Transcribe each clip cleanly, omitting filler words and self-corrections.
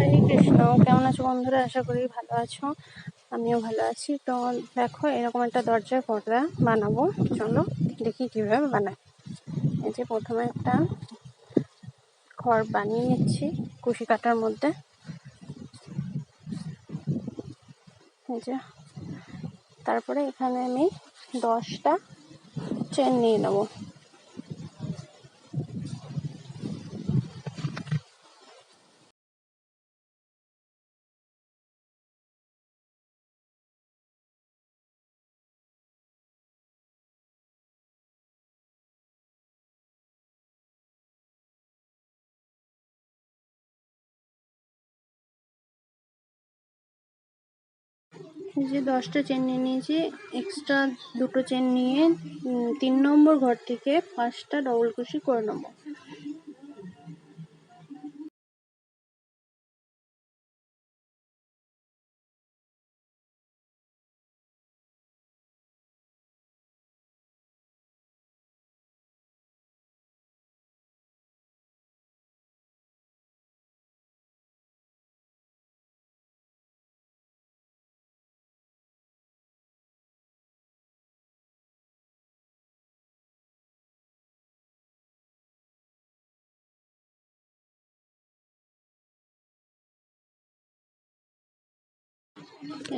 হরে কৃষ্ণ। কেমন আছো বন্ধুরা? আশা করি ভালো আছো, আমিও ভালো আছি। তো দেখো, এরকম একটা দরজার পর্দা বানাবো। চলো দেখি কিভাবে বানাই। এই যে প্রথমে একটা ঘর বানিয়ে নিচ্ছি কুশি কাটার মধ্যে। এই যে তারপরে এখানে আমি 10টা চেন নিয়ে নেবো। এই যে 10টা চেন নিয়ে নিয়েছি, এক্সট্রা 2টো চেন নিয়ে 3 নম্বর ঘর থেকে 5টা ডবল কুশি করে নেবো।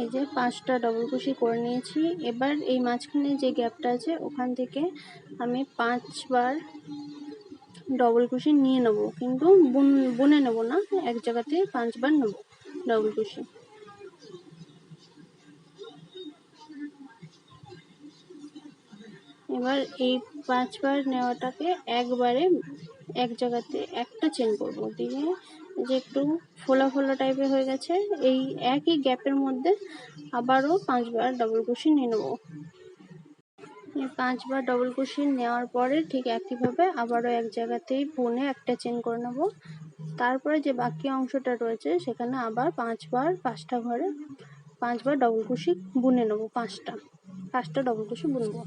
এই যে 5টা ডবল কুশি করে নিয়েছি। এবার এই মাঝখানে যে গ্যাপটা আছে ওখান থেকে আমি 5বার ডবল কুশি নিয়ে নেব, কিন্তু বুনে নেব না, এক জায়গাতে 5বার নেব ডবল কুশি। এবার এই 5বার নেওয়াটাকে একবারে এক জায়গাতে একটা চেন করব, দিয়ে যে একটু ফোলা ফোলা টাইপের হয়ে গেছে, এই একই গ্যাপের মধ্যে আবারও 5বার ডবল কুশি নিয়ে নেব। 5বার ডবল কুশি নেওয়ার পরে ঠিক একইভাবে আবারও এক জায়গাতেই বুনে একটা চেন করে নেব। তারপরে যে বাকি অংশটা রয়েছে সেখানে আবার 5টা ঘরে 5বার ডবল কুশি বুনে নেব। 5টা ডবল কুশি বুনবো।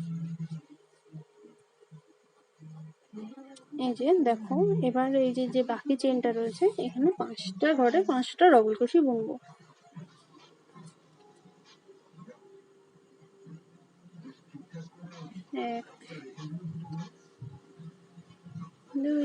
এই যে দেখো, এবার এই যে বাকি চেনটা রয়েছে এখানে 5টা ঘরে 5টা ডবল কুশি বুনবো। 1 2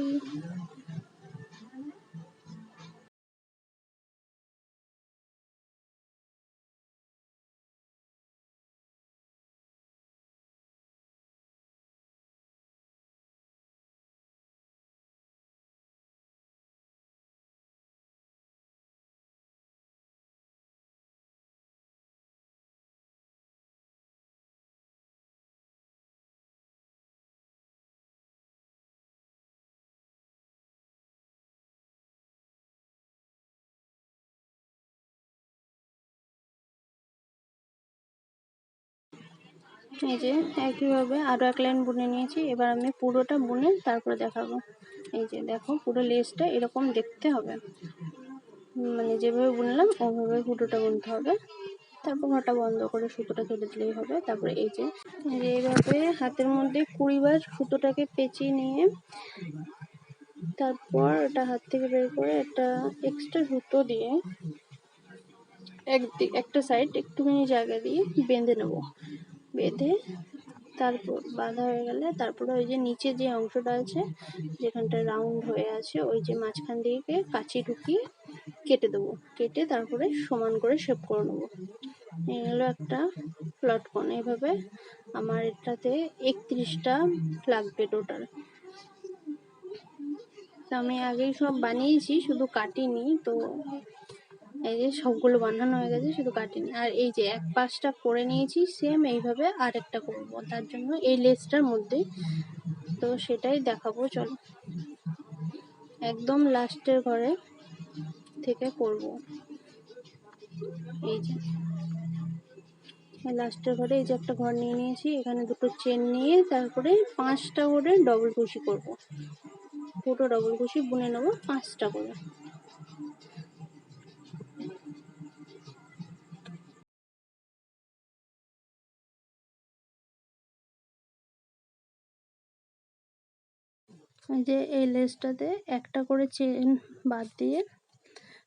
এই যে একইভাবে আরো এক লাইন বুনে নিয়েছি। এবার আমি পুরোটা বুনে তারপরে দেখাবো। এই যে দেখো, পুরো লেসটা এরকম দেখতে হবে, মানে যেভাবে বুনলাম ওভাবে পুরোটা বুনতে হবে। তারপর ঘরটা বন্ধ করে সুতোটা কেটে দিলেই হবে। তারপরে এই যে এইভাবে হাতের মধ্যে 20বার সুতোটাকে পেঁচিয়ে নিয়ে তারপর এটা হাত থেকে বের করে একটা এক্সট্রা সুতো দিয়ে একটা সাইড একটুখানি জায়গা দিয়ে বেঁধে নেব। বেঁধে তারপর বাঁধা হয়ে গেলে তারপরে ওই যে নিচে যে অংশটা আছে যেখানটা রাউন্ড হয়ে আছে ওই যে মাঝখান দিকে কাঁচি ঢুকিয়ে কেটে দেবো। কেটে তারপরে সমান করে শেপ করে নেবো। এই হলো একটা লটকন। এইভাবে আমার এটাতে 31টা লাগবে টোটাল। তো আমি আগেই সব বানিয়েছি, শুধু কাটিনি। তো এই যে সবগুলো বানানো হয়ে গেছে, শুধু কাটিনি। আর এই যে এক পাশটা করে নিয়েছি, সেম এইভাবে আর একটা করবো, তার জন্য এই লেসটার মধ্যে। তো সেটাই দেখাবো, চলো। একদম লাস্টের ঘরে থেকে করব। এই যে লাস্টের ঘরে এই যে একটা ঘর নিয়ে নিয়েছি, এখানে 2টো চেন নিয়ে তারপরে 5টা করে ডবল কুশি করব। পুরো ডবল কুশি বুনে নেবো 5টা করে। এই যে এই লেসটাতে একটা করে চেন বাদ দিয়ে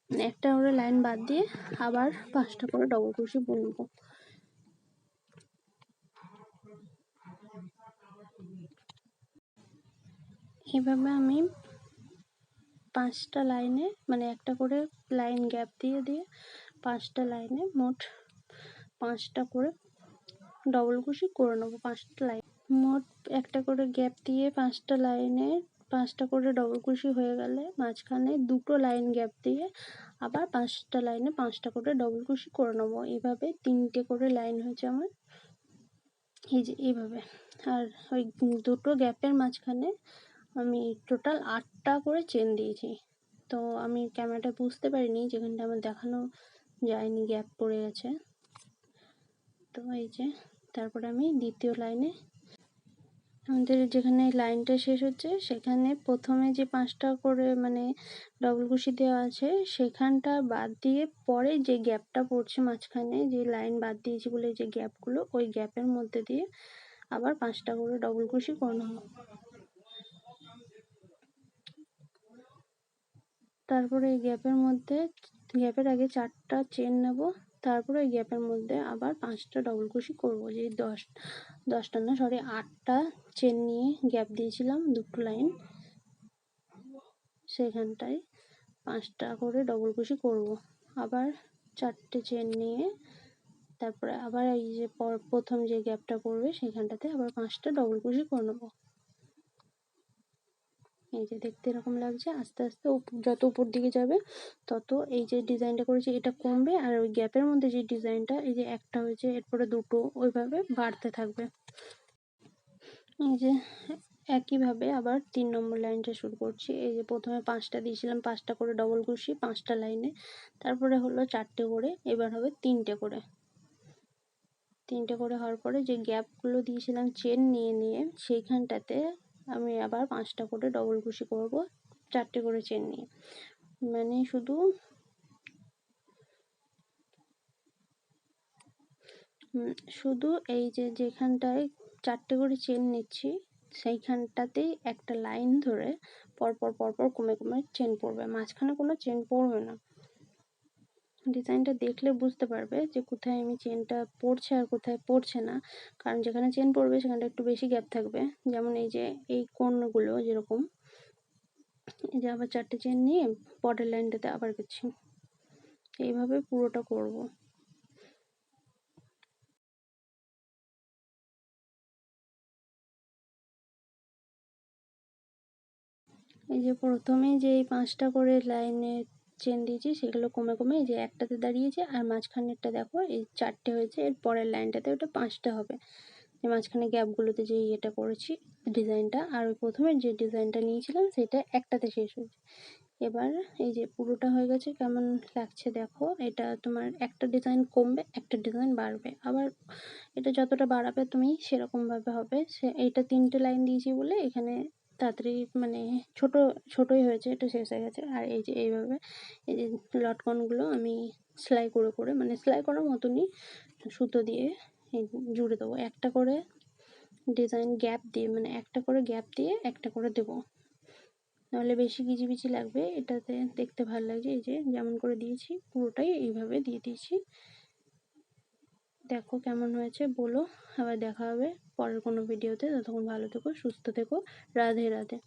একটা করে লাইন বাদ দিয়ে আবার 5টা করে ডবল ক্রোশে বুনবো। এভাবে আমি 5টা লাইনে মানে একটা করে লাইন গ্যাপ দিয়ে দিয়ে 5টা লাইনে মোট 5টা করে ডবল ক্রোশে করে নেবো। 5টা লাইন মোট একটা করে গ্যাপ দিয়ে 5টা লাইনে 5টা করে ডবল ক্রোশে হয়ে গেলে মাঝখানে দুটো লাইন গ্যাপ দিয়ে আবার 5টা লাইনে 5টা করে ডবল ক্রোশে করে নেবো। এইভাবে 3টে করে লাইন হয়েছে আমার, এই যে এইভাবে। আর ওই দুটো গ্যাপের মাঝখানে আমি টোটাল 8টা করে চেন দিয়েছি। তো আমি ক্যামেরাটা বুঝতে পারিনি, যেখানটা আমার দেখানো যায়নি, গ্যাপ পড়ে গেছে। তো এই যে তারপরে আমি দ্বিতীয় লাইনে আমাদের যেখানে লাইনটা শেষ হচ্ছে সেখানে প্রথমে যে 5টা করে মানে ডবল কুশি দেওয়া আছে সেখানটা বাদ দিয়ে পরে যে গ্যাপটা পড়ছে মাঝখানে, যে লাইন বাদ দিয়েছি বলে যে গ্যাপগুলো, ওই গ্যাপের মধ্যে দিয়ে আবার 5টা করে ডবল কুশি করে নেবো। তারপরে এই গ্যাপের মধ্যে গ্যাপের আগে 4টা চেন নেব, তারপরে ওই গ্যাপের মধ্যে আবার 5টা ডবল কুশি করব। যে 10টা না সরি 8টা চেন নিয়ে গ্যাপ দিয়েছিলাম দুটো লাইন, সেখানটায় 5টা করে ডবল কুশি করব। আবার 4টে চেন নিয়ে তারপরে আবার এই যে প্রথম যে গ্যাপটা পড়বে সেখানটাতে আবার 5টা ডবল কুশি করে নেব। এই যে দেখতে এরকম লাগছে। আস্তে আস্তে যত উপর দিকে যাবে তত এই যে ডিজাইনটা করেছি এটা কমবে, আর ওই গ্যাপের মধ্যে যে ডিজাইনটা এই যে একটা হয়েছে এরপরে দুটো, ওইভাবে বাড়তে থাকবে। এই যে একইভাবে আবার 3 নম্বর লাইনটা শুরু করছি। এই যে প্রথমে 5টা দিয়েছিলাম, 5টা করে ডবল কুশি 5টা লাইনে, তারপরে হলো 4টে করে, এবার হবে 3টে করে। 3টে করে হওয়ার পরে যে গ্যাপগুলো দিয়েছিলাম চেন নিয়ে নিয়ে সেইখানটাতে আমি আবার 5টা করে ডবল কুশি করব 4টে করে চেন নিয়ে। মানে শুধু এই যে যেখানটায় 4টে করে চেন নিচ্ছি সেইখানটাতেই একটা লাইন ধরে পরপর পরপর কমে কমে চেন পড়বে, মাঝখানে কোনো চেন পড়বে না। ডিজাইনটা দেখলে বুঝতে পারবে যে কোথায় আমি চেনটা পড়ছে আর কোথায় পড়ছে না, কারণ যেখানে চেন পড়বে সেখানটা একটু বেশি গ্যাপ থাকবে। যেমন এই যে এই কোণগুলো যেরকম, এই যে আবার 4টে চেন নিয়ে পরের লাইনটাতে আবার গেছি, এইভাবে পুরোটা করব। এই যে প্রথমে যে এই 5টা করে লাইনে চেন দিয়েছি সেগুলো কমে কমে এই যে একটাতে দাঁড়িয়েছে, আর মাঝখানেরটা দেখো এই 4টে হয়েছে, এর পরের লাইনটাতে ওটা 5টা হবে। যে মাঝখানে গ্যাপগুলোতে যে ইয়েটা করেছি ডিজাইনটা, আর ওই প্রথমের যে ডিজাইনটা নিয়েছিলাম সেটা একটাতে শেষ হয়েছে। এবার এই যে পুরোটা হয়ে গেছে, কেমন লাগছে দেখো। এটা তোমার একটা ডিজাইন কমবে একটা ডিজাইন বাড়বে, আবার এটা যতটা বাড়াবে তুমি সেরকমভাবে হবে। এইটা 3টে লাইন দিয়েছি বলে এখানে তাড়াতাড়ি মানে ছোটই হয়েছে, এটা শেষ হয়ে গেছে। আর এই যে এইভাবে এই যে লটকনগুলো আমি সেলাই করে করে মানে সেলাই করার মতনই সুতো দিয়ে জুড়ে দেবো। একটা করে ডিজাইন গ্যাপ দিয়ে মানে একটা করে গ্যাপ দিয়ে একটা করে দেবো, নাহলে বেশি ঘিচিবিচি লাগবে, এটাতে দেখতে ভালো লাগছে। এই যে যেমন করে দিয়েছি পুরোটাই এইভাবে দিয়ে দিয়েছি। দেখো কেমন হয়েছে বলো। আবার দেখা হবে পরের কোনো ভিডিওতে, ততক্ষণ ভালো থেকো সুস্থ থেকো। রাধে রাধে।